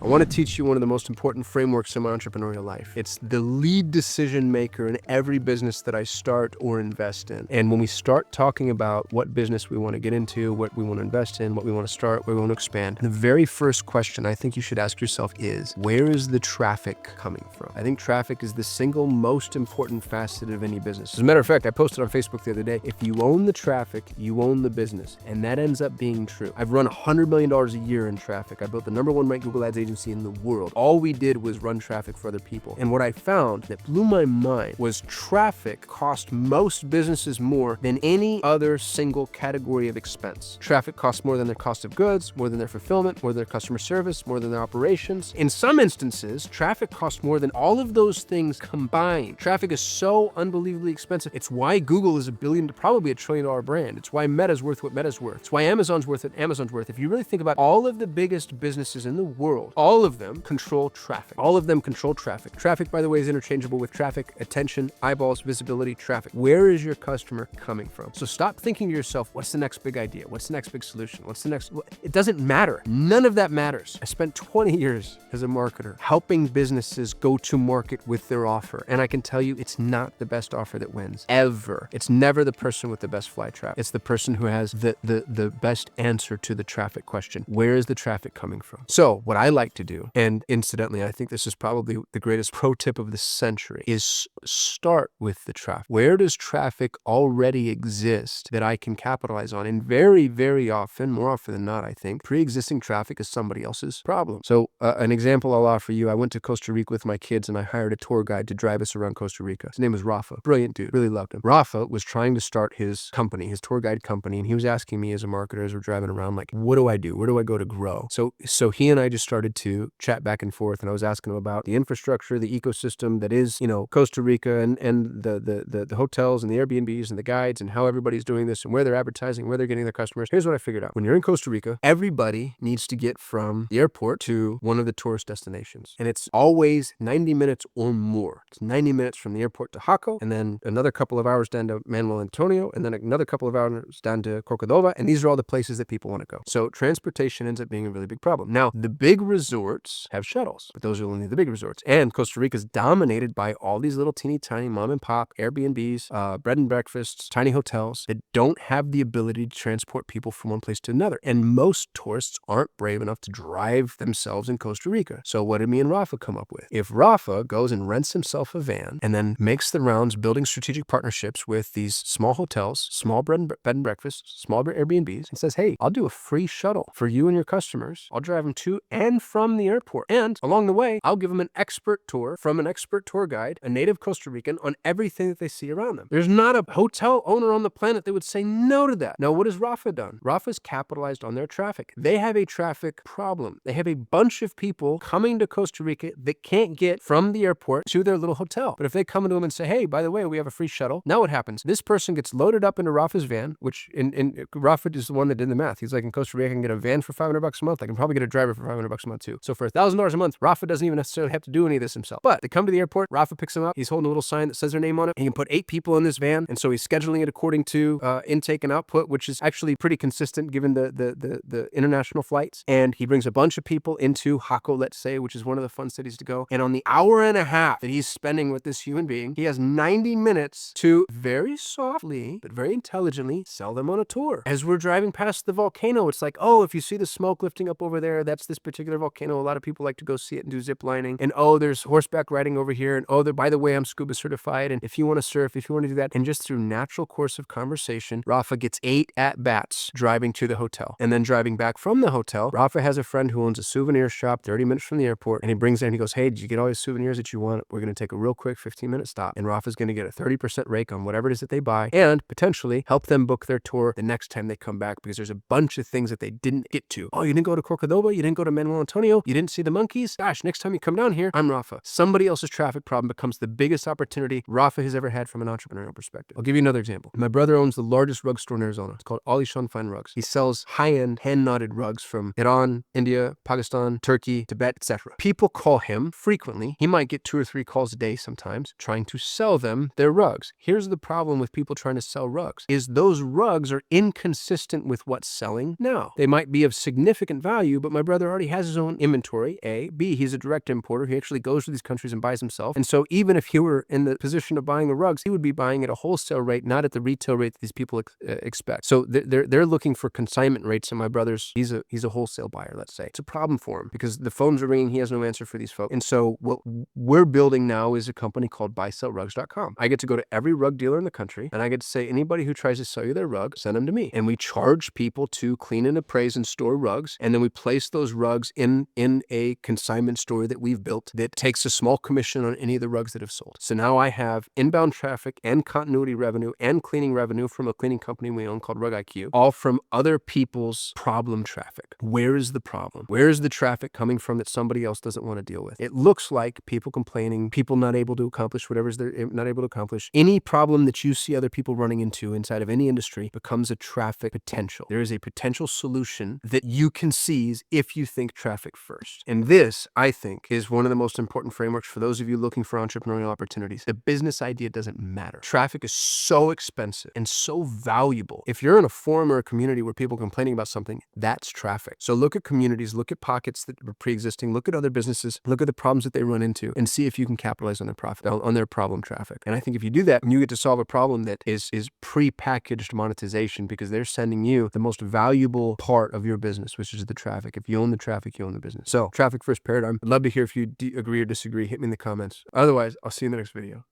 I want to teach you one of the most important frameworks in my entrepreneurial life. It's the lead decision maker in every business that I start or invest in. And when we start talking about what business we want to get into, what we want to invest in, what we want to start, what we want to expand, the very first question I think you should ask yourself is, where is the traffic coming from? I think traffic is the single most important facet of any business. As a matter of fact, I posted on Facebook the other day, if you own the traffic, you own the business. And that ends up being true. I've run $100 million a year in traffic. I built the #1 ranked Google Ads agency in the world. All we did was run traffic for other people. And what I found that blew my mind was traffic cost most businesses more than any other single category of expense. Traffic costs more than their cost of goods, more than their fulfillment, more than their customer service, more than their operations. In some instances, traffic costs more than all of those things combined. Traffic is so unbelievably expensive. It's why Google is probably $1 trillion brand. It's why Meta's worth what Meta's worth. It's why Amazon's worth what Amazon's worth. If you really think about all of the biggest businesses in the world, all of them control traffic. All of them control traffic. Traffic, by the way, is interchangeable with traffic, attention, eyeballs, visibility, traffic. Where is your customer coming from? So stop thinking to yourself, what's the next big idea? What's the next big solution? What's the next? It doesn't matter. None of that matters. I spent 20 years as a marketer helping businesses go to market with their offer. And I can tell you, it's not the best offer that wins, ever. It's never the person with the best fly trap. It's the person who has the best answer to the traffic question. Where is the traffic coming from? So what I like to do, and incidentally, I think this is probably the greatest pro tip of the century, is start with the traffic. Where does traffic already exist that I can capitalize on? And very, very often, more often than not, I think, pre-existing traffic is somebody else's problem. So an example I'll offer you, I went to Costa Rica with my kids and I hired a tour guide to drive us around Costa Rica. His name was Rafa. Brilliant dude. Really loved him. Rafa was trying to start his company, his tour guide company, and he was asking me as a marketer as we're driving around, like, what do I do? Where do I go to grow? So he and I just started to chat back and forth, and I was asking him about the infrastructure, the ecosystem that is, Costa Rica and the hotels and the Airbnbs and the guides and how everybody's doing this and where they're advertising, where they're getting their customers. Here's what I figured out. When you're in Costa Rica, everybody needs to get from the airport to one of the tourist destinations. And it's always 90 minutes or more. It's 90 minutes from the airport to Jaco, and then another couple of hours down to Manuel Antonio, and then another couple of hours down to Corcodova. And these are all the places that people want to go. So transportation ends up being a really big problem. Now, the big resorts have shuttles, but those are only the big resorts. And Costa Rica is dominated by all these little teeny tiny mom and pop Airbnbs, bread and breakfasts, tiny hotels that don't have the ability to transport people from one place to another. And most tourists aren't brave enough to drive themselves in Costa Rica. So what did me and Rafa come up with? If Rafa goes and rents himself a van and then makes the rounds building strategic partnerships with these small hotels, small bed and breakfasts, small Airbnbs, and says, hey, I'll do a free shuttle for you and your customers. I'll drive them to and from the airport. And along the way, I'll give them an expert tour from an expert tour guide, a native Costa Rican, on everything that they see around them. There's not a hotel owner on the planet that would say no to that. Now, what has Rafa done? Rafa's capitalized on their traffic. They have a traffic problem. They have a bunch of people coming to Costa Rica that can't get from the airport to their little hotel. But if they come to them and say, hey, by the way, we have a free shuttle, now what happens? This person gets loaded up into Rafa's van, which Rafa is the one that did the math. He's like, in Costa Rica, I can get a van for $500 a month. I can probably get a driver for $500 a month too. So for $1,000 a month, Rafa doesn't even necessarily have to do any of this himself. But they come to the airport, Rafa picks them up. He's holding a little sign that says their name on it. He can put 8 people in this van. And so he's scheduling it according to intake and output, which is actually pretty consistent given the international flights. And he brings a bunch of people into Jaco, let's say, which is one of the fun cities to go. And on the hour and a half that he's spending with this human being, he has 90 minutes to very softly, but very intelligently sell them on a tour. As we're driving past the volcano, it's like, oh, if you see the smoke lifting up over there, that's this particular volcano. A lot of people like to go see it and do zip lining. And oh, there's horseback riding over here. And oh, by the way, I'm scuba certified. And if you want to surf, if you want to do that, and just through natural course of conversation, Rafa gets 8 at-bats driving to the hotel. And then driving back from the hotel, Rafa has a friend who owns a souvenir shop 30 minutes from the airport. And he brings in, he goes, hey, did you get all your souvenirs that you want? We're going to take a real quick 15-minute stop. And Rafa's going to get a 30% rake on whatever it is that they buy and potentially help them book their tour the next time they come back, because there's a bunch of things that they didn't get to. Oh, you didn't go to Corcodova? You didn't go to Manuel Antonio? You didn't see the monkeys? Gosh, next time you come down here, I'm Rafa. Somebody else's traffic problem becomes the biggest opportunity Rafa has ever had from an entrepreneurial perspective. I'll give you another example. My brother owns the largest rug store in Arizona. It's called Alishan Fine Rugs. He sells high-end hand-knotted rugs from Iran, India, Pakistan, Turkey, Tibet, etc. People call him frequently. He might get 2 or 3 calls a day sometimes trying to sell them their rugs. Here's the problem with people trying to sell rugs, is those rugs are inconsistent with what's selling now. They might be of significant value, but my brother already has his own inventory, A. B, he's a direct importer. He actually goes to these countries and buys himself. And so even if he were in the position of buying the rugs, he would be buying at a wholesale rate, not at the retail rate that these people expect. So they're looking for consignment rates, and my brother's, he's a wholesale buyer, let's say. It's a problem for him because the phones are ringing. He has no answer for these folks. And so what we're building now is a company called buysellrugs.com. I get to go to every rug dealer in the country, and I get to say, anybody who tries to sell you their rug, send them to me. And we charge people to clean and appraise and store rugs, and then we place those rugs in a consignment store that we've built that takes a small commission on any of the rugs that have sold. So now I have inbound traffic and continuity revenue and cleaning revenue from a cleaning company we own called Rug IQ, all from other people's problem traffic. Where is the problem? Where is the traffic coming from that somebody else doesn't want to deal with? It looks like people complaining, people not able to accomplish whatever they're not able to accomplish. Any problem that you see other people running into inside of any industry becomes a traffic potential. There is a potential solution that you can seize if you think traffic first. And this, I think, is one of the most important frameworks for those of you looking for entrepreneurial opportunities. The business idea doesn't matter. Traffic is so expensive and so valuable. If you're in a forum or a community where people are complaining about something, that's traffic. So look at communities, look at pockets that are pre-existing, look at other businesses, look at the problems that they run into, and see if you can capitalize on their profit, on their problem traffic. And I think if you do that, you get to solve a problem that is pre-packaged monetization, because they're sending you the most valuable part of your business, which is the traffic. If you own the traffic, you own the business. So traffic first paradigm. I'd love to hear if you agree or disagree. Hit me in the comments. Otherwise, I'll see you in the next video.